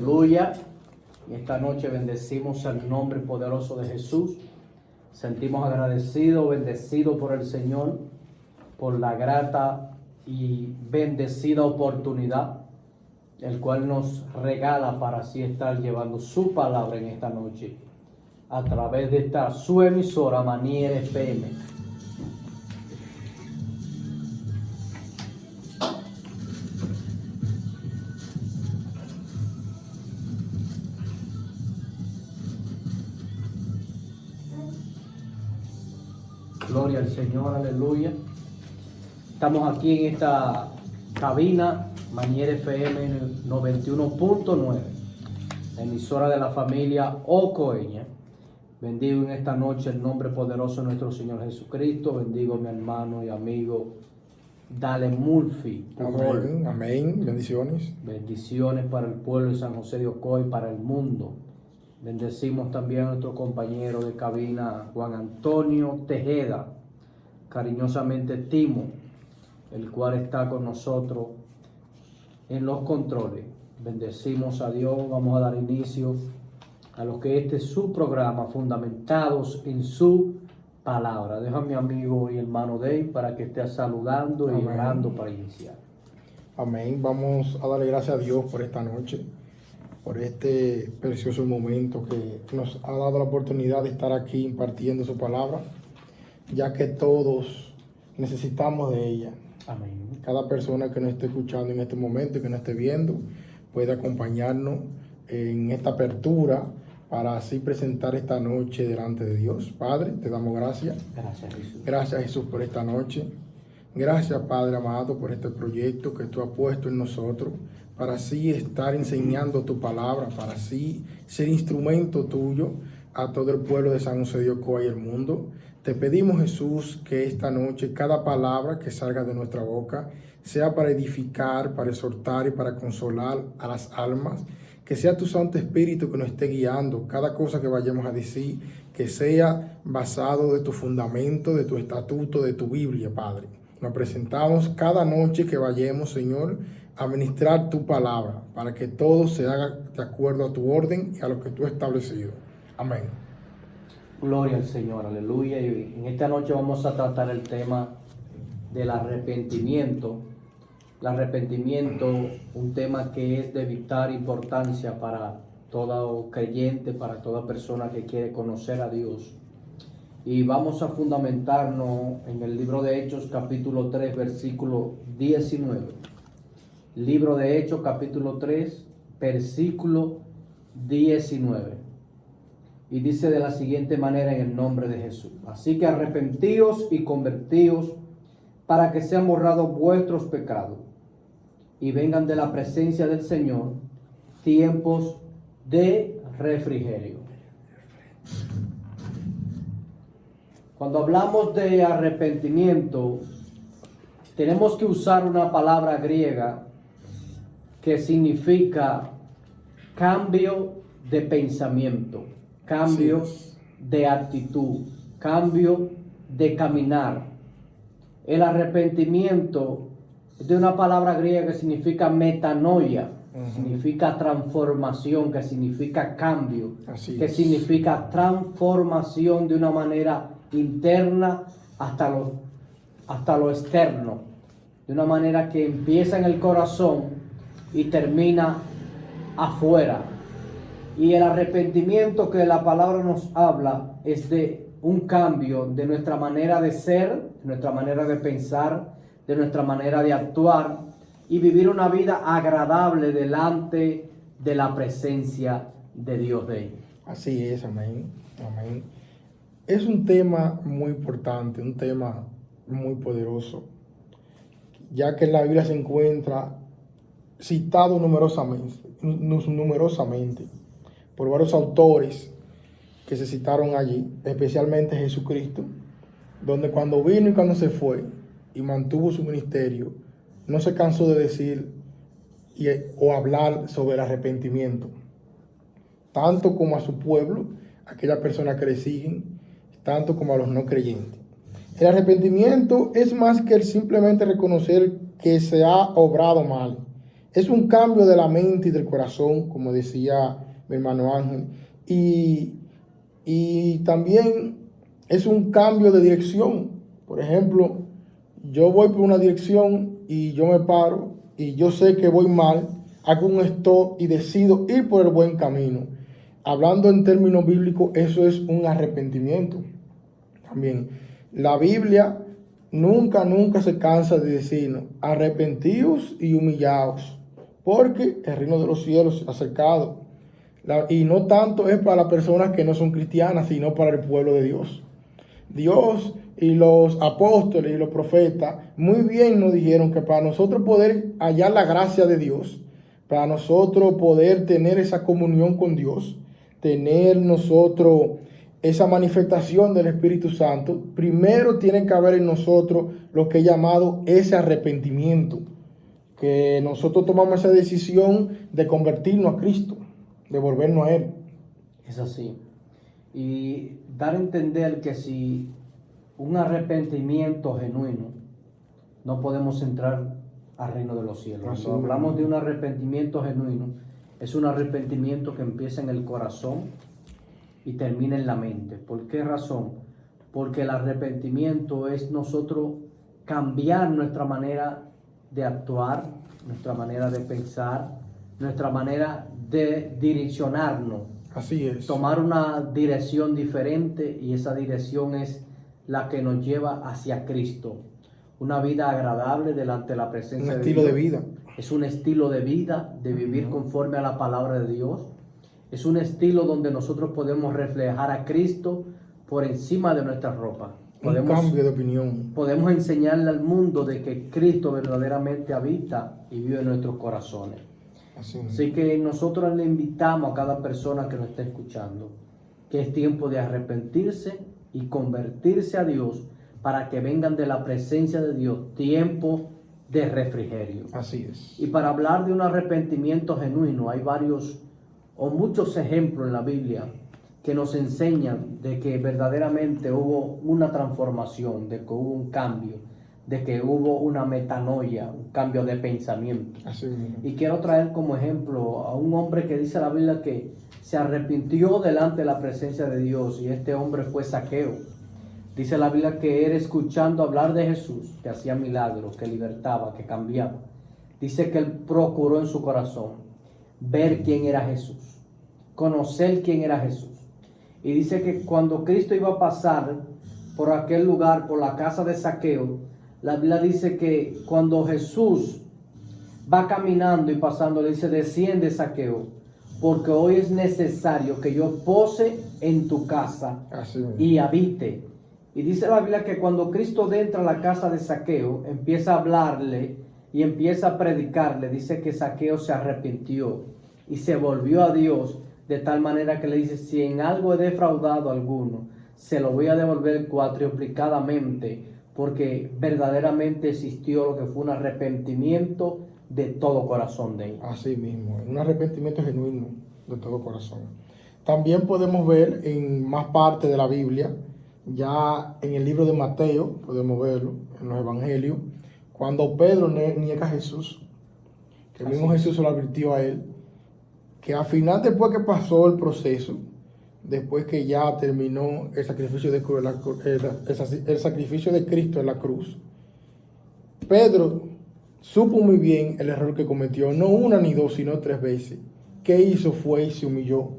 Aleluya. Y esta noche bendecimos el nombre poderoso de Jesús. Sentimos agradecidos, bendecidos por el Señor, por la grata y bendecida oportunidad, el cual nos regala para así estar llevando su palabra en esta noche, a través de esta su emisora Manier FM. Gloria al Señor, aleluya. Estamos aquí en esta cabina, Manier FM 91.9, la emisora de la familia Ocoeña. Bendigo en esta noche el nombre poderoso de nuestro Señor Jesucristo. Bendigo a mi hermano y amigo Dale Murphy. Amén, amén, bendiciones. Bendiciones para el pueblo de San José de Ocoy, para el mundo. Bendecimos también a nuestro compañero de cabina, Juan Antonio Tejeda, cariñosamente Timo, el cual está con nosotros en los controles. Bendecimos a Dios. Vamos a dar inicio a lo que este es su programa, fundamentados en su palabra. Dejo a mi amigo y hermano Dave para que esté saludando y orando para iniciar. Amén. Vamos a darle gracias a Dios por esta noche, por este precioso momento que nos ha dado la oportunidad de estar aquí impartiendo su palabra, ya que todos necesitamos de ella. Amén. Cada persona que nos esté escuchando en este momento y que nos esté viendo puede acompañarnos en esta apertura para así presentar esta noche delante de Dios. Padre, te damos gracias. Gracias, Jesús. Gracias, Jesús, por esta noche. Gracias, Padre amado, por este proyecto que tú has puesto en nosotros, para así estar enseñando tu palabra, para así ser instrumento tuyo a todo el pueblo de San José de Ocoa y el mundo. Te pedimos, Jesús, que esta noche cada palabra que salga de nuestra boca sea para edificar, para exhortar y para consolar a las almas. Que sea tu Santo Espíritu que nos esté guiando. Cada cosa que vayamos a decir, que sea basado de tu fundamento, de tu estatuto, de tu Biblia, Padre. Nos presentamos cada noche que vayamos, Señor, a ministrar tu palabra, para que todo se haga de acuerdo a tu orden y a lo que tú has establecido. Amén. Gloria al Señor, aleluya. Y en esta noche vamos a tratar el tema del arrepentimiento. El arrepentimiento, un tema que es de vital importancia para todo creyente, para toda persona que quiere conocer a Dios. Y vamos a fundamentarnos en el libro de Hechos, capítulo 3, versículo 19. Libro de Hechos, capítulo 3, versículo 19. Y dice de la siguiente manera en el nombre de Jesús: así que arrepentíos y convertíos para que sean borrados vuestros pecados y vengan de la presencia del Señor tiempos de refrigerio. Cuando hablamos de arrepentimiento, tenemos que usar una palabra griega que significa cambio de pensamiento, cambio de actitud, cambio de caminar. El arrepentimiento es de una palabra griega que significa metanoia, significa transformación, que significa cambio, que significa transformación de una manera interna hasta lo externo, de una manera que empieza en el corazón y termina afuera. Y el arrepentimiento que la palabra nos habla es de un cambio de nuestra manera de ser, de nuestra manera de pensar, de nuestra manera de actuar y vivir una vida agradable delante de la presencia de Dios de Él. Así es, amén, amén. Es un tema muy importante, un tema muy poderoso, ya que en la Biblia se encuentra citado numerosamente por varios autores que se citaron allí, especialmente Jesucristo, donde cuando vino y cuando se fue y mantuvo su ministerio, no se cansó de decir o hablar sobre el arrepentimiento, tanto como a su pueblo, aquellas personas que le siguen, tanto como a los no creyentes. El arrepentimiento es más que el simplemente reconocer que se ha obrado mal. Es un cambio de la mente y del corazón, como decía mi hermano Ángel, y también es un cambio de dirección. Por ejemplo, yo voy por una dirección y yo me paro y yo sé que voy mal, hago un stop y decido ir por el buen camino. Hablando en términos bíblicos, eso es un arrepentimiento. También la Biblia nunca se cansa de decirnos: arrepentíos y humillaos, porque el reino de los cielos se ha acercado. Y no tanto es para las personas que no son cristianas, sino para el pueblo de Dios. Dios y los apóstoles y los profetas muy bien nos dijeron que para nosotros poder hallar la gracia de Dios, para nosotros poder tener esa comunión con Dios, tener nosotros esa manifestación del Espíritu Santo, primero tiene que haber en nosotros lo que he llamado ese arrepentimiento, que nosotros tomamos esa decisión de convertirnos a Cristo, de volvernos a Él. Es así. Y dar a entender que si un arrepentimiento genuino, no podemos entrar al reino de los cielos. Cuando hablamos de un arrepentimiento genuino, es un arrepentimiento que empieza en el corazón y termina en la mente. ¿Por qué razón? Porque el arrepentimiento es nosotros cambiar nuestra manera de actuar, nuestra manera de pensar, nuestra manera de direccionarnos. Así es. Tomar una dirección diferente, y esa dirección es la que nos lleva hacia Cristo. Una vida agradable delante de la presencia de Dios. Un estilo de vida. Es un estilo de vida, de vivir conforme a la palabra de Dios. Es un estilo donde nosotros podemos reflejar a Cristo por encima de nuestra ropa. Un cambio de opinión. Podemos enseñarle al mundo de que Cristo verdaderamente habita y vive en nuestros corazones. Así que nosotros le invitamos a cada persona que nos esté escuchando que es tiempo de arrepentirse y convertirse a Dios para que vengan de la presencia de Dios, tiempo de refrigerio. Así es. Y para hablar de un arrepentimiento genuino, hay varios o muchos ejemplos en la Biblia que nos enseñan de que verdaderamente hubo una transformación, de que hubo un cambio, de que hubo una metanoia, un cambio de pensamiento. Así mismo. Y quiero traer como ejemplo a un hombre que dice la Biblia que se arrepintió delante de la presencia de Dios, y este hombre fue Zaqueo. Dice la Biblia que él, escuchando hablar de Jesús, que hacía milagros, que libertaba, que cambiaba, dice que él procuró en su corazón ver quién era Jesús, conocer quién era Jesús. Y dice que cuando Cristo iba a pasar por aquel lugar, por la casa de Zaqueo, la Biblia dice que cuando Jesús va caminando y pasando, le dice: desciende, Zaqueo, porque hoy es necesario que yo pose en tu casa y habite. Y dice la Biblia que cuando Cristo entra a la casa de Zaqueo, empieza a hablarle y empieza a predicarle. Dice que Zaqueo se arrepintió y se volvió a Dios, de tal manera que le dice: si en algo he defraudado a alguno, se lo voy a devolver cuatriplicadamente, porque verdaderamente existió lo que fue un arrepentimiento de todo corazón de él. Así mismo, un arrepentimiento genuino de todo corazón. También podemos ver en más parte de la Biblia, ya en el libro de Mateo, podemos verlo, en los evangelios, cuando Pedro niega a Jesús, que el mismo Jesús se lo advirtió a él, que al final, después que pasó el proceso, después que ya terminó el sacrificio el sacrificio de Cristo en la cruz, Pedro supo muy bien el error que cometió, no una ni dos, sino 3 veces. ¿Qué hizo? Fue y se humilló.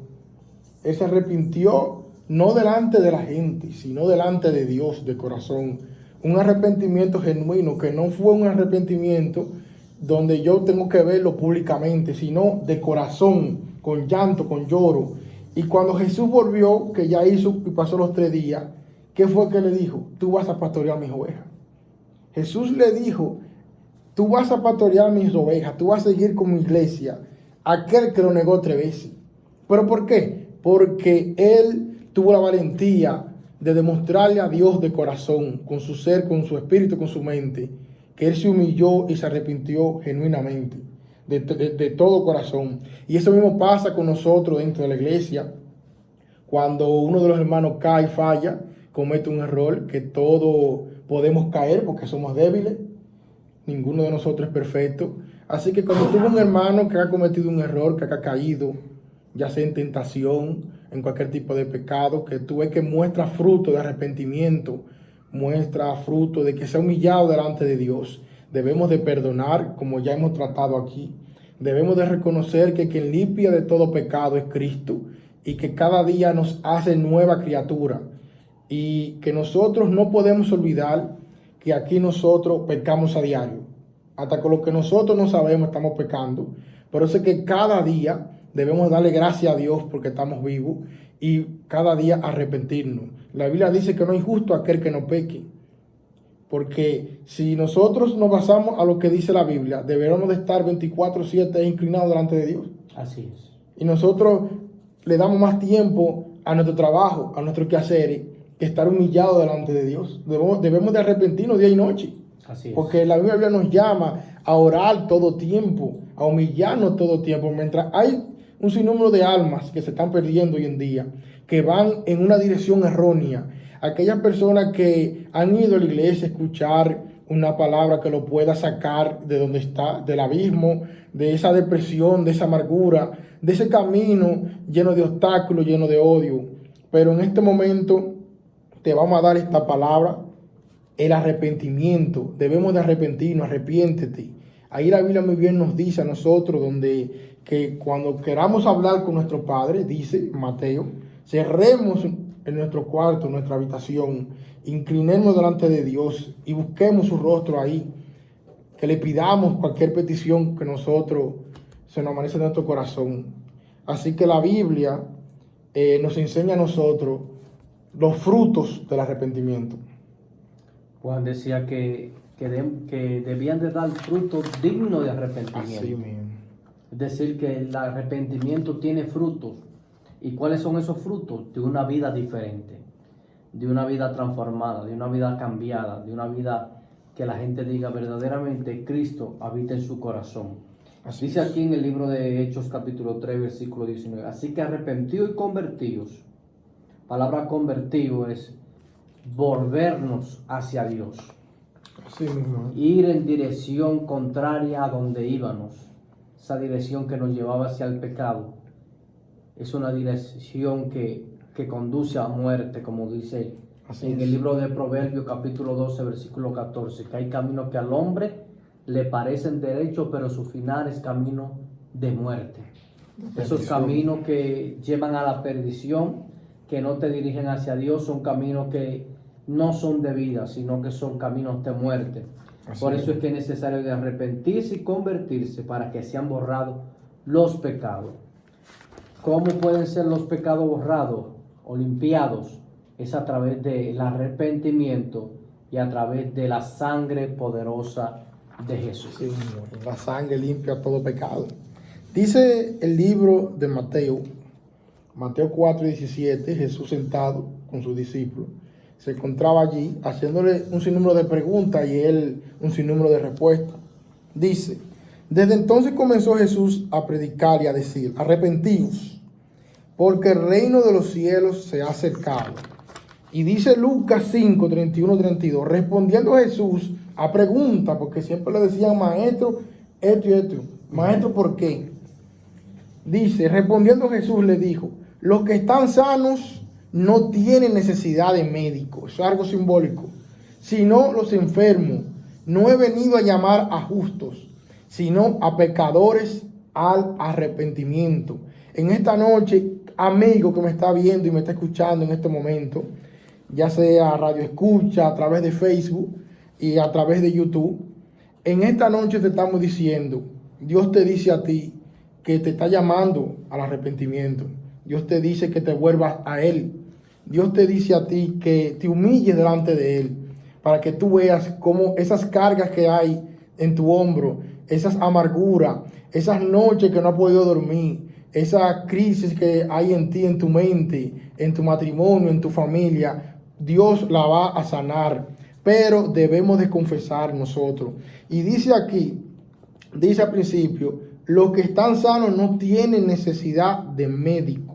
Él se arrepintió no delante de la gente, sino delante de Dios de corazón. Un arrepentimiento genuino, que no fue un arrepentimiento donde yo tengo que verlo públicamente, sino de corazón, con llanto, con lloro. Y cuando Jesús volvió, que ya hizo y pasó los 3 días, ¿qué fue que le dijo? Tú vas a pastorear mis ovejas. Jesús le dijo: tú vas a pastorear mis ovejas, tú vas a seguir con mi iglesia. Aquel que lo negó 3 veces. ¿Pero por qué? Porque él tuvo la valentía de demostrarle a Dios de corazón, con su ser, con su espíritu, con su mente, que él se humilló y se arrepintió genuinamente, de todo corazón. Y eso mismo pasa con nosotros dentro de la iglesia. Cuando uno de los hermanos cae, falla, comete un error, que todos podemos caer porque somos débiles. Ninguno de nosotros es perfecto. Así que cuando tuvo un hermano que ha cometido un error, que ha caído, ya sea en tentación, en cualquier tipo de pecado, que tú ves que muestra fruto de arrepentimiento, muestra fruto de que se ha humillado delante de Dios, debemos de perdonar, como ya hemos tratado aquí. Debemos de reconocer que quien limpia de todo pecado es Cristo y que cada día nos hace nueva criatura. Y que nosotros no podemos olvidar que aquí nosotros pecamos a diario. Hasta con lo que nosotros no sabemos estamos pecando. Por eso es que cada día debemos darle gracias a Dios porque estamos vivos y cada día arrepentirnos. La Biblia dice que no es justo aquel que no peque. Porque si nosotros nos basamos a lo que dice la Biblia, deberíamos de estar 24/7 inclinados delante de Dios. Así es. Y nosotros le damos más tiempo a nuestro trabajo, a nuestros quehaceres, que estar humillados delante de Dios. Debemos de arrepentirnos día y noche. Así es. Porque la Biblia nos llama a orar todo tiempo, a humillarnos todo tiempo. Mientras hay un sinnúmero de almas que se están perdiendo hoy en día, que van en una dirección errónea. Aquellas personas que han ido a la iglesia a escuchar una palabra que lo pueda sacar de donde está, del abismo, de esa depresión, de esa amargura, de ese camino lleno de obstáculos, lleno de odio. Pero en este momento te vamos a dar esta palabra, el arrepentimiento. Debemos de arrepentirnos, arrepiéntete. Ahí la Biblia muy bien nos dice a nosotros donde que cuando queramos hablar con nuestro Padre, dice Mateo, cerremos en nuestro cuarto, en nuestra habitación, inclinemos delante de Dios y busquemos su rostro ahí, que le pidamos cualquier petición que nosotros se nos amanece en nuestro corazón. Así que la Biblia nos enseña a nosotros los frutos del arrepentimiento. Juan decía que debían de dar frutos dignos de arrepentimiento. Así mismo. Es decir, que el arrepentimiento tiene frutos. ¿Y cuáles son esos frutos? De una vida diferente, de una vida transformada, de una vida cambiada, de una vida que la gente diga verdaderamente Cristo habita en su corazón. Así Dice es. aquí en el libro de Hechos capítulo 3 versículo 19, así que arrepentidos y convertidos, palabra convertido es volvernos hacia Dios, Así mismo. ir en dirección contraria a donde íbamos, esa dirección que nos llevaba hacia el pecado. Es una dirección que conduce a muerte, como dice Así en es. el libro de Proverbios capítulo 12 versículo 14, que hay caminos que al hombre le parecen derechos, pero su final es camino de muerte. Esos caminos que llevan a la perdición, que no te dirigen hacia Dios, son caminos que no son de vida, sino que son caminos de muerte. Por eso es que es necesario de arrepentirse y convertirse para que sean borrados los pecados. ¿Cómo pueden ser los pecados borrados o limpiados? Es a través del arrepentimiento y a través de la sangre poderosa de Jesús. Sí, la sangre limpia todo pecado. Dice el libro de Mateo, Mateo 4:17, Jesús sentado con sus discípulos, se encontraba allí haciéndole un sinnúmero de preguntas y él un sinnúmero de respuestas. Dice, desde entonces comenzó Jesús a predicar y a decir, arrepentíos, porque el reino de los cielos se ha acercado. Y dice Lucas 5:31-32, respondiendo Jesús a preguntas, porque siempre le decían, maestro, esto y esto. Maestro, ¿por qué? Dice, respondiendo Jesús le dijo, los que están sanos no tienen necesidad de médico, eso es algo simbólico, sino los enfermos. No he venido a llamar a justos, sino a pecadores al arrepentimiento. En esta noche, amigo que me está viendo y me está escuchando en este momento, ya sea radio escucha, a través de Facebook y a través de YouTube, en esta noche te estamos diciendo, Dios te dice a ti que te está llamando al arrepentimiento. Dios te dice que te vuelvas a Él. Dios te dice a ti que te humilles delante de Él, para que tú veas cómo esas cargas que hay en tu hombro, esas amarguras, esas noches que no has podido dormir, esa crisis que hay en ti, en tu mente, en tu matrimonio, en tu familia, Dios la va a sanar. Pero debemos de confesar nosotros. Y dice aquí, dice al principio, los que están sanos no tienen necesidad de médico.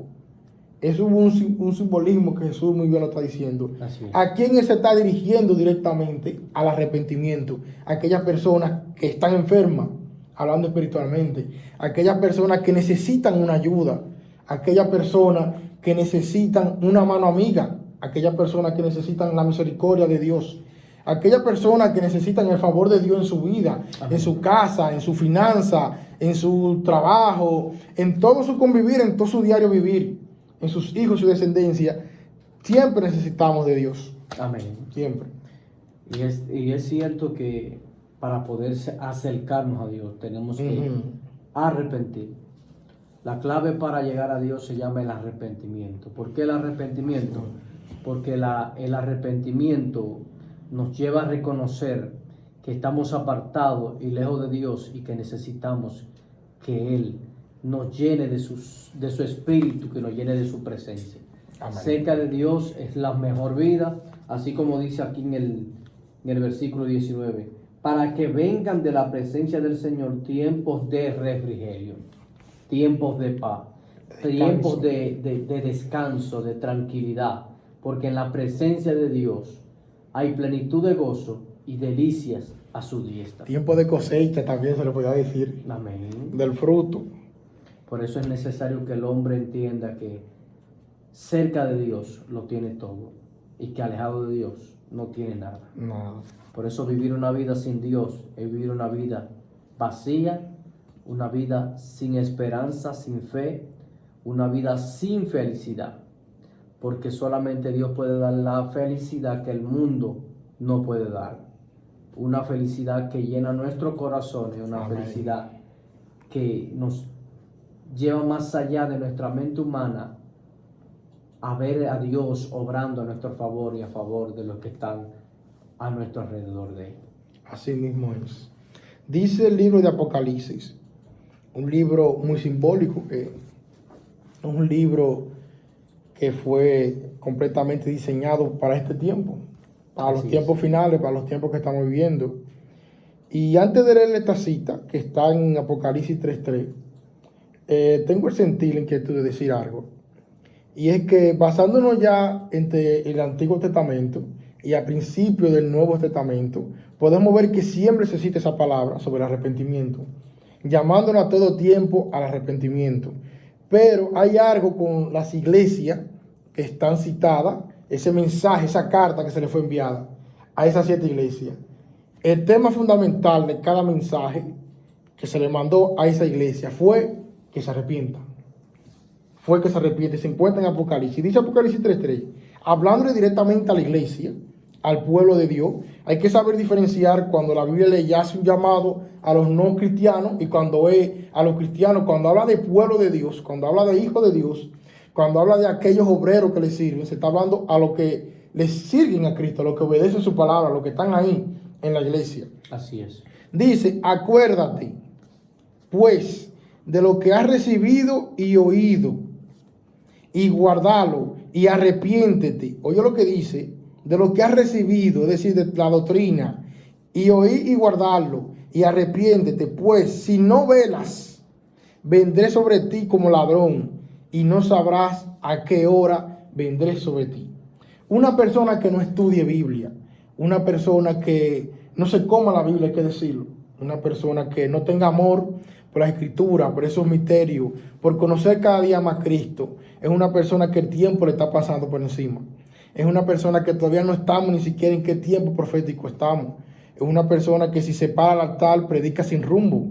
Eso es un simbolismo que Jesús muy bien lo está diciendo. ¿A quién se está dirigiendo directamente? Al arrepentimiento. A aquellas personas que están enfermas, hablando espiritualmente, aquellas personas que necesitan una ayuda, aquellas personas que necesitan una mano amiga, aquellas personas que necesitan la misericordia de Dios, aquellas personas que necesitan el favor de Dios en su vida, amén, en su casa, en su finanza, en su trabajo, en todo su convivir, en todo su diario vivir, en sus hijos y su descendencia. Siempre necesitamos de Dios. Amén. Siempre. Y es cierto que para poder acercarnos a Dios tenemos que arrepentir. La clave para llegar a Dios se llama el arrepentimiento. ¿Por qué el arrepentimiento? Porque el arrepentimiento nos lleva a reconocer que estamos apartados y lejos de Dios y que necesitamos que Él nos llene de su espíritu, que nos llene de su presencia. Amén. Cerca de Dios es la mejor vida, así como dice aquí en el versículo 19, para que vengan de la presencia del Señor tiempos de refrigerio, tiempos de paz, tiempos de descanso, de tranquilidad, porque en la presencia de Dios hay plenitud de gozo y delicias a su diestra. Tiempo de cosecha también se le podría decir. Amén. Del fruto. Por eso es necesario que el hombre entienda que cerca de Dios lo tiene todo y que alejado de Dios no tiene nada. Nada. Por eso vivir una vida sin Dios es vivir una vida vacía, una vida sin esperanza, sin fe, una vida sin felicidad. Porque solamente Dios puede dar la felicidad que el mundo no puede dar. Una felicidad que llena nuestros corazones, una amén, felicidad que nos lleva más allá de nuestra mente humana a ver a Dios obrando a nuestro favor y a favor de los que están a nuestro alrededor de Él. Así mismo es. Dice el libro de Apocalipsis, un libro muy simbólico, que es un libro que fue completamente diseñado para este tiempo, para los tiempos finales, para los tiempos que estamos viviendo. Y antes de leer esta cita, que está en Apocalipsis 3:3, tengo el sentir, la inquietud de decir algo. Y es que basándonos ya entre el Antiguo Testamento y al principio del Nuevo Testamento, podemos ver que siempre se cita esa palabra sobre el arrepentimiento, llamándonos a todo tiempo al arrepentimiento. Pero hay algo con las iglesias que están citadas, ese mensaje, esa carta que se le fue enviada a esas 7 iglesias. El tema fundamental de cada mensaje que se le mandó a esa iglesia fue que se arrepientan. Fue que se arrepiente. Se encuentra en Apocalipsis. Dice Apocalipsis 3:3, hablándole directamente a la iglesia, al pueblo de Dios. Hay que saber diferenciar cuando la Biblia le hace un llamado a los no cristianos y cuando es a los cristianos. Cuando habla de pueblo de Dios, cuando habla de hijos de Dios, cuando habla de aquellos obreros que le sirven, se está hablando a los que les sirven a Cristo, a los que obedecen su palabra, a los que están ahí en la iglesia. Así es. Dice, acuérdate, pues, de lo que has recibido y oído, y guardalo, y arrepiéntete. Oye lo que dice, de lo que has recibido, es decir, de la doctrina, y oír y guardarlo, y arrepiéntete, pues, si no velas, vendré sobre ti como ladrón, y no sabrás a qué hora vendré sobre ti. Una persona que no estudie Biblia, una persona que no se coma la Biblia, hay que decirlo, una persona que no tenga amor por la Escritura, por esos misterios, por conocer cada día más a Cristo, es una persona que el tiempo le está pasando por encima. Es una persona que todavía no estamos ni siquiera en qué tiempo profético estamos. Es una persona que si se para al altar predica sin rumbo.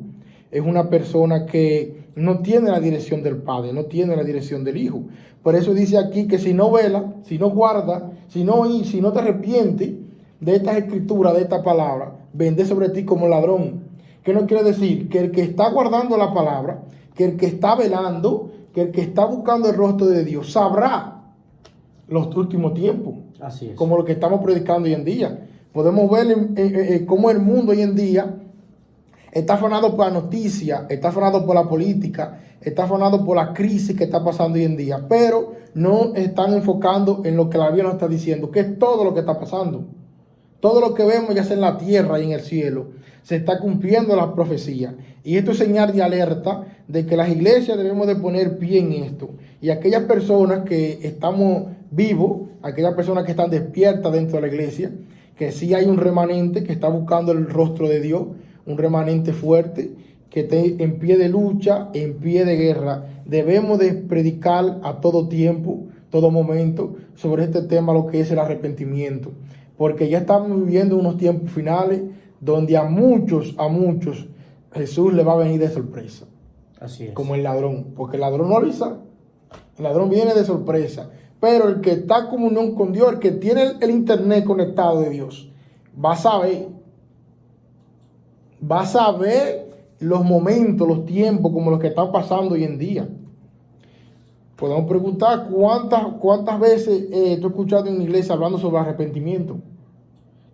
Es una persona que no tiene la dirección del Padre, no tiene la dirección del Hijo. Por eso dice aquí que si no vela, si no guarda, si no te arrepientes de estas escrituras, de esta palabra, vendré sobre ti como ladrón. ¿Qué no quiere decir? Que el que está guardando la palabra, que el que está velando, que el que está buscando el rostro de Dios, sabrá los últimos tiempos. Así es. Como lo que estamos predicando hoy en día. Podemos ver cómo el mundo hoy en día está afanado por la noticia, está afanado por la política, está afanado por la crisis que está pasando hoy en día, pero no están enfocando en lo que la Biblia nos está diciendo, que es todo lo que está pasando. Todo lo que vemos ya sea en la tierra y en el cielo, se está cumpliendo la profecía. Y esto es señal de alerta de que las iglesias debemos de poner pie en esto. Y aquellas personas que estamos vivos, aquellas personas que están despiertas dentro de la iglesia, que sí hay un remanente que está buscando el rostro de Dios, un remanente fuerte, que esté en pie de lucha, en pie de guerra. Debemos de predicar a todo tiempo, todo momento, sobre este tema, lo que es el arrepentimiento. Porque ya estamos viviendo unos tiempos finales donde a muchos, Jesús le va a venir de sorpresa. Así es. Como el ladrón, porque el ladrón no avisa. El ladrón viene de sorpresa. Pero el que está en comunión con Dios, el que tiene el internet conectado de Dios, va a saber. Va a saber los momentos, los tiempos como los que están pasando hoy en día. Podemos preguntar cuántas veces tú has escuchado en la iglesia hablando sobre arrepentimiento,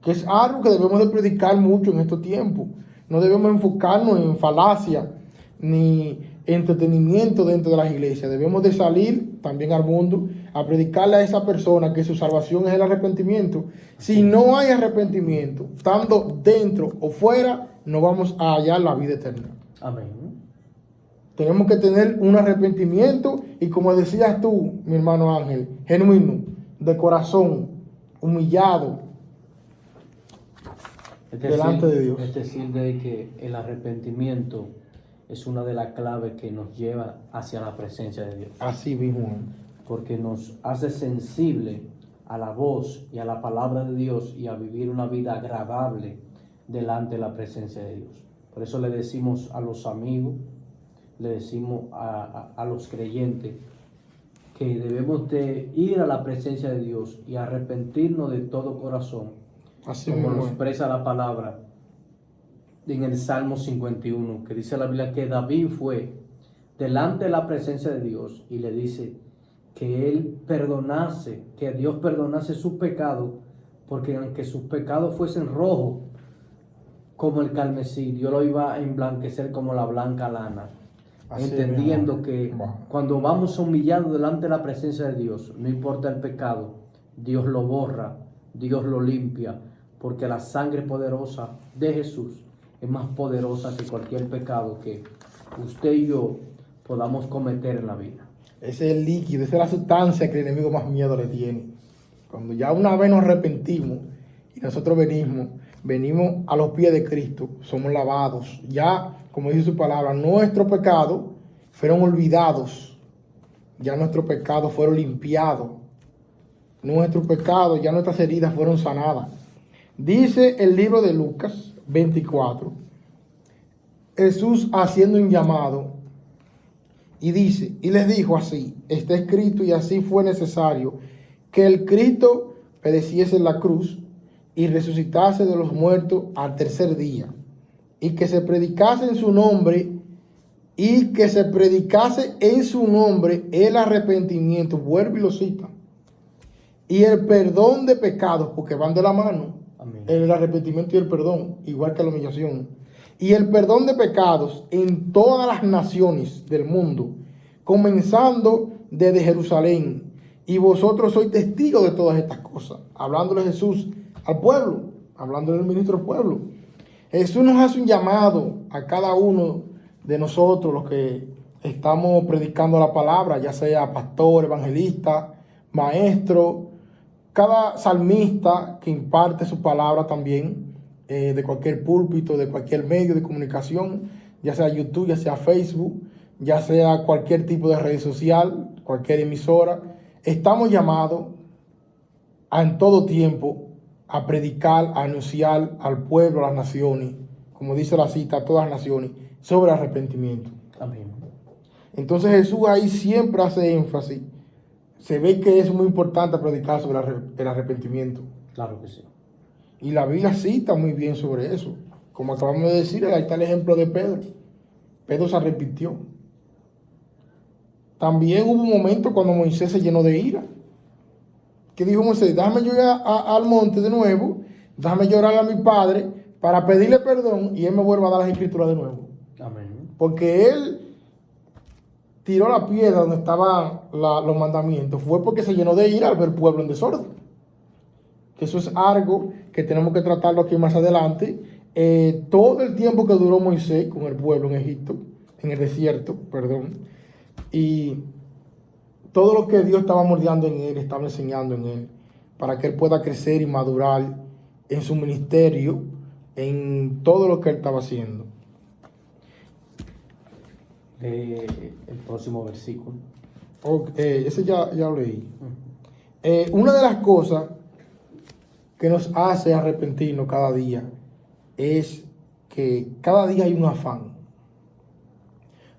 que es algo que debemos de predicar mucho en estos tiempos. No debemos enfocarnos en falacia ni entretenimiento dentro de las iglesias. Debemos de salir también al mundo a predicarle a esa persona que su salvación es el arrepentimiento. Si no hay arrepentimiento, estando dentro o fuera, no vamos a hallar la vida eterna. Amén. Tenemos que tener un arrepentimiento y, como decías tú, mi hermano Ángel, genuino, de corazón, humillado delante de Dios. Es decir, de que el arrepentimiento es una de las claves que nos lleva hacia la presencia de Dios. Así mismo. Porque nos hace sensible a la voz y a la palabra de Dios y a vivir una vida agradable delante de la presencia de Dios. Por eso le decimos a los amigos, le decimos a los creyentes que debemos de ir a la presencia de Dios y arrepentirnos de todo corazón, Así como mismo. nos expresa la palabra en el Salmo 51, que dice la Biblia que David fue delante de la presencia de Dios y le dice que él perdonase, que Dios perdonase sus pecados, porque aunque sus pecados fuesen rojos como el carmesí, Dios lo iba a emblanquecer como la blanca lana. Así Entendiendo mismo. que Wow. cuando vamos humillados delante de la presencia de Dios, no importa el pecado, Dios lo borra, Dios lo limpia, porque la sangre poderosa de Jesús es más poderosa que cualquier pecado que usted y yo podamos cometer en la vida. Ese es el líquido, esa es la sustancia que el enemigo más miedo le tiene. Cuando ya una vez nos arrepentimos y nosotros venimos a los pies de Cristo, somos lavados. Ya, como dice su palabra, nuestros pecados fueron olvidados. Ya nuestros pecados fueron limpiados. Nuestros pecados, ya nuestras heridas fueron sanadas. Dice el libro de Lucas 24, Jesús haciendo un llamado y dice, y les dijo así, está escrito y así fue necesario que el Cristo padeciese en la cruz y resucitase de los muertos al tercer día, y que se predicase en su nombre, el arrepentimiento, vuelve y lo cita, y el perdón de pecados, porque van de la mano. Amén. El arrepentimiento y el perdón, igual que la humillación. Y el perdón de pecados en todas las naciones del mundo, comenzando desde Jerusalén. Y vosotros sois testigos de todas estas cosas. Hablándole Jesús al pueblo, hablándole al ministro del pueblo. Jesús nos hace un llamado a cada uno de nosotros, los que estamos predicando la palabra, ya sea pastor, evangelista, maestro, cada salmista que imparte su palabra también, de cualquier púlpito, de cualquier medio de comunicación, ya sea YouTube, ya sea Facebook, ya sea cualquier tipo de red social, cualquier emisora, estamos llamados en todo tiempo a predicar, a anunciar al pueblo, a las naciones, como dice la cita, a todas las naciones, sobre arrepentimiento. Amén. Entonces Jesús ahí siempre hace énfasis. Se ve que es muy importante predicar sobre el arrepentimiento. Claro que sí. Y la Biblia cita muy bien sobre eso. Como acabamos de decir, ahí está el ejemplo de Pedro. Pedro se arrepintió. También hubo un momento cuando Moisés se llenó de ira. Que dijo Moisés, déjame yo ir al monte de nuevo, déjame llorar a mi padre para pedirle perdón y él me vuelva a dar las escrituras de nuevo. Amén. Porque él tiró la piedra donde estaban los mandamientos, fue porque se llenó de ira al ver el pueblo en desorden. Que eso es algo que tenemos que tratarlo aquí más adelante. Todo el tiempo que duró Moisés con el pueblo en Egipto, en el desierto, y todo lo que Dios estaba moldeando en él, estaba enseñando en él, para que él pueda crecer y madurar en su ministerio, en todo lo que él estaba haciendo. del próximo versículo. Ese ya lo leí. Una de las cosas que nos hace arrepentirnos cada día es que cada día hay un afán.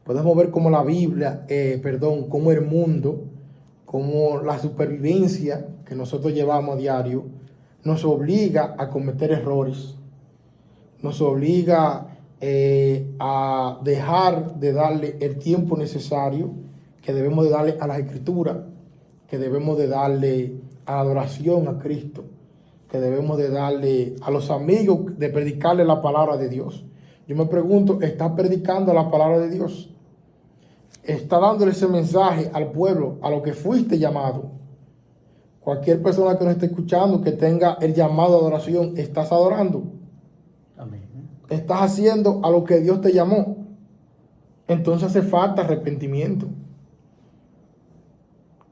Podemos ver cómo la Biblia, cómo el mundo, cómo la supervivencia que nosotros llevamos a diario nos obliga a cometer errores, nos obliga a dejar de darle el tiempo necesario que debemos de darle a las Escrituras, que debemos de darle a la adoración a Cristo, que debemos de darle a los amigos, de predicarle la palabra de Dios. Yo me pregunto, ¿estás predicando la palabra de Dios? ¿Está dándole ese mensaje al pueblo, a lo que fuiste llamado? Cualquier persona que nos esté escuchando, que tenga el llamado a adoración, ¿estás adorando? Amén. ¿Estás haciendo a lo que Dios te llamó? Entonces hace falta arrepentimiento.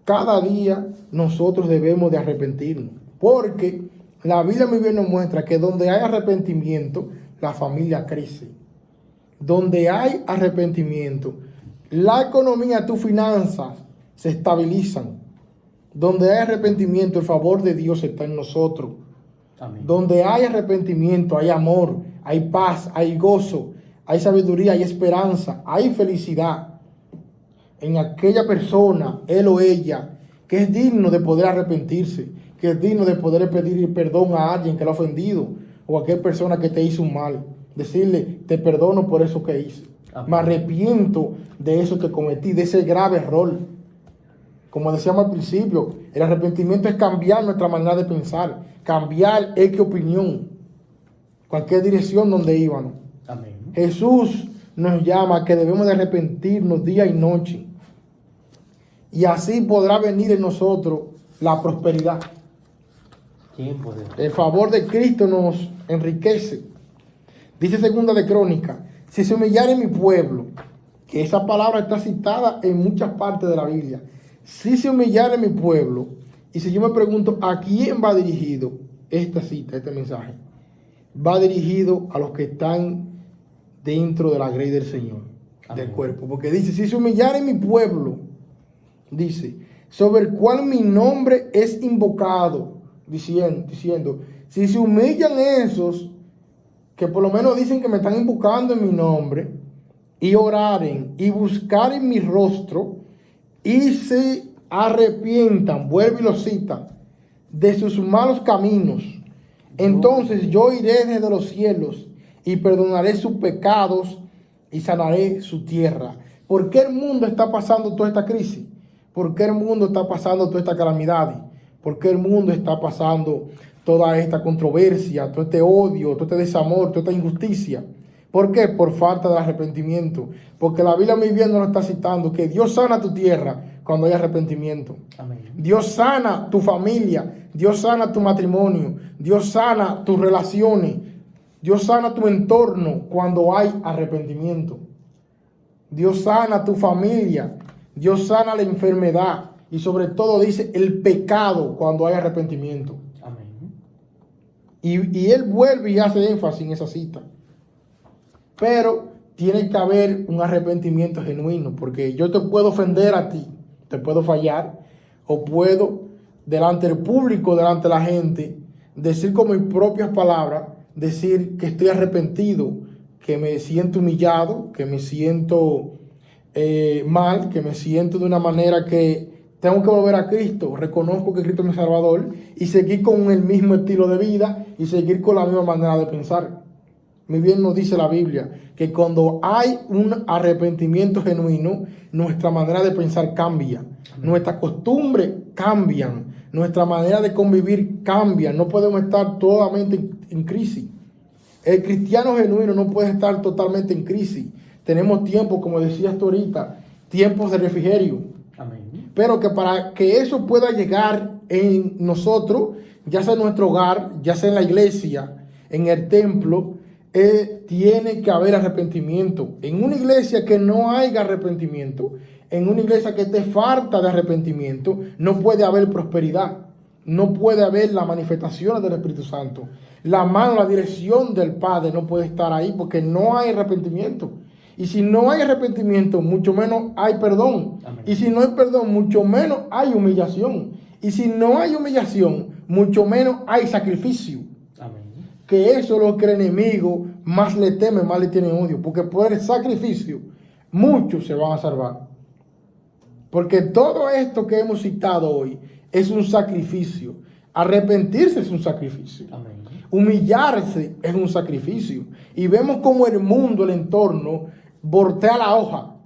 Cada día nosotros debemos de arrepentirnos, porque la Biblia muy bien nos muestra que donde hay arrepentimiento, la familia crece. Donde hay arrepentimiento, la economía, tus finanzas se estabilizan. Donde hay arrepentimiento, el favor de Dios está en nosotros. Amén. Donde hay arrepentimiento, hay amor, hay paz, hay gozo, hay sabiduría, hay esperanza, hay felicidad en aquella persona, él o ella, que es digno de poder arrepentirse, que es digno de poder pedir perdón a alguien que lo ha ofendido o a aquella persona que te hizo un mal. Decirle, te perdono por eso que hice. Amén. Me arrepiento de eso que cometí, de ese grave error. Como decíamos al principio, el arrepentimiento es cambiar nuestra manera de pensar, cambiar qué opinión, cualquier dirección donde íbamos. Amén. Jesús nos llama a que debemos de arrepentirnos día y noche. Y así podrá venir en nosotros la prosperidad. Tiempo de... El favor de Cristo nos enriquece. Dice Segunda de Crónicas, si se humillare mi pueblo, que esa palabra está citada en muchas partes de la Biblia. Si se humillare mi pueblo, y si yo me pregunto, ¿a quién va dirigido esta cita, este mensaje? Va dirigido a los que están dentro de la grey del Señor, Amén. del cuerpo. Porque dice, si se humillare mi pueblo, dice, sobre el cual mi nombre es invocado, diciendo, si se humillan esos, que por lo menos dicen que me están invocando en mi nombre, y oraren, y buscaren mi rostro, y se arrepientan, vuelve y lo cita, de sus malos caminos, entonces yo iré desde los cielos, y perdonaré sus pecados, y sanaré su tierra. ¿Por qué el mundo está pasando toda esta crisis? ¿Por qué el mundo está pasando toda esta calamidad? ¿Por qué el mundo está pasando toda esta controversia, todo este odio, todo este desamor, toda esta injusticia? ¿Por qué? Por falta de arrepentimiento. Porque la Biblia muy bien nos está citando que Dios sana tu tierra cuando hay arrepentimiento. Amén. Dios sana tu familia, Dios sana tu matrimonio, Dios sana tus relaciones, Dios sana tu entorno cuando hay arrepentimiento. Dios sana tu familia, Dios sana la enfermedad y sobre todo dice el pecado cuando hay arrepentimiento. Amén. Y él vuelve y hace énfasis en esa cita. Pero tiene que haber un arrepentimiento genuino, porque yo te puedo ofender a ti, te puedo fallar, o puedo delante del público, delante de la gente, decir con mis propias palabras, decir que estoy arrepentido, que me siento humillado, que me siento mal, que me siento de una manera que tengo que volver a Cristo, reconozco que Cristo es mi Salvador y seguir con el mismo estilo de vida y seguir con la misma manera de pensar. Muy bien nos dice la Biblia que cuando hay un arrepentimiento genuino, nuestra manera de pensar cambia, nuestras costumbres cambian, nuestra manera de convivir cambia, no podemos estar totalmente en crisis. El cristiano genuino no puede estar totalmente en crisis. Tenemos tiempo, como decías tú ahorita, tiempos de refrigerio. Amén. Pero que para que eso pueda llegar en nosotros, ya sea en nuestro hogar, ya sea en la iglesia, en el templo, tiene que haber arrepentimiento. En una iglesia que no haya arrepentimiento, en una iglesia que esté falta de arrepentimiento, no puede haber prosperidad, no puede haber las manifestaciones del Espíritu Santo. La mano, la dirección del Padre no puede estar ahí porque no hay arrepentimiento. Y si no hay arrepentimiento, mucho menos hay perdón. Amén. Y si no hay perdón, mucho menos hay humillación. Y si no hay humillación, mucho menos hay sacrificio. Amén. Que eso es lo que el enemigo más le teme, más le tiene odio. Porque por el sacrificio, muchos se van a salvar. Porque todo esto que hemos citado hoy es un sacrificio. Arrepentirse es un sacrificio. Amén. Humillarse es un sacrificio. Y vemos como el mundo, el entorno, voltea la hoja.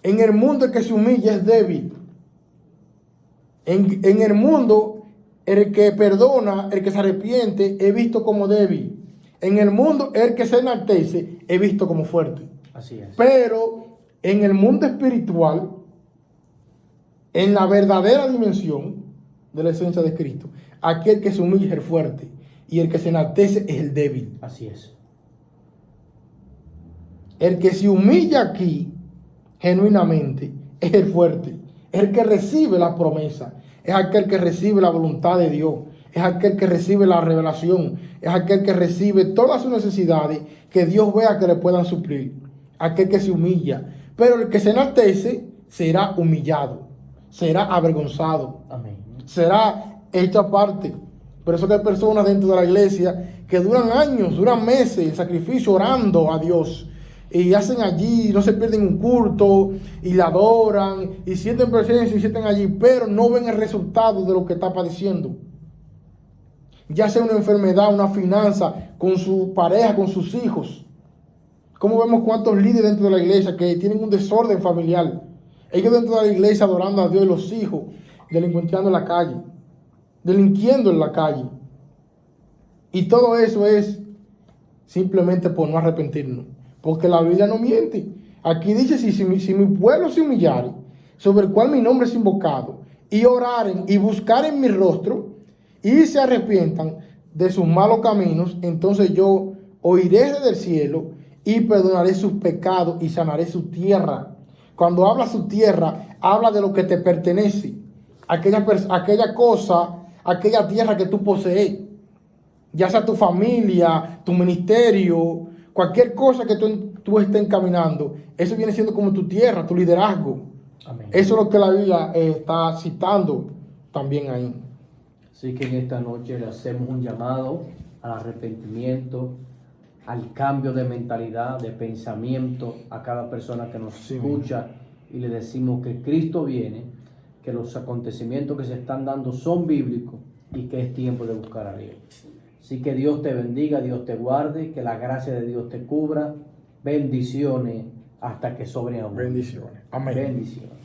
En el mundo el que se humilla es débil. En el mundo el que perdona, el que se arrepiente, es visto como débil. En el mundo el que se enaltece es visto como fuerte. Así es. Pero en el mundo espiritual, en la verdadera dimensión de la esencia de Cristo, aquel que se humilla es el fuerte y el que se enaltece es el débil. Así es. El que se humilla aquí genuinamente es el fuerte, es el que recibe la promesa, es aquel que recibe la voluntad de Dios, es aquel que recibe la revelación, es aquel que recibe todas sus necesidades que Dios vea que le puedan suplir, aquel que se humilla. Pero el que se enaltece será humillado, será avergonzado, Amén. será hecho aparte. Por eso que hay personas dentro de la iglesia que duran años, duran meses en sacrificio orando a Dios. Y hacen allí, no se pierden un culto, y la adoran, y sienten presencia y sienten allí, pero no ven el resultado de lo que está padeciendo. Ya sea una enfermedad, una finanza, con su pareja, con sus hijos. Como vemos cuántos líderes dentro de la iglesia que tienen un desorden familiar. Ellos dentro de la iglesia adorando a Dios y los hijos delincuenteando en la calle, delinquiendo en la calle. Y todo eso es simplemente por no arrepentirnos. Porque la Biblia no miente. Aquí dice, si mi pueblo se humillare, sobre el cual mi nombre es invocado, y oraren y buscaren mi rostro, y se arrepientan de sus malos caminos, entonces yo oiré desde el cielo y perdonaré sus pecados y sanaré su tierra. Cuando habla su tierra, habla de lo que te pertenece. Aquella cosa, aquella tierra que tú posees. Ya sea tu familia, tu ministerio, cualquier cosa que tú estés encaminando, eso viene siendo como tu tierra, tu liderazgo. Amén. Eso es lo que la Biblia está citando también ahí. Así que en esta noche le hacemos un llamado al arrepentimiento, al cambio de mentalidad, de pensamiento a cada persona que nos escucha, y le decimos que Cristo viene, que los acontecimientos que se están dando son bíblicos y que es tiempo de buscar a Dios. Así que Dios te bendiga, Dios te guarde, que la gracia de Dios te cubra. Bendiciones hasta que sobreabunde. Bendiciones. Amén. Bendiciones.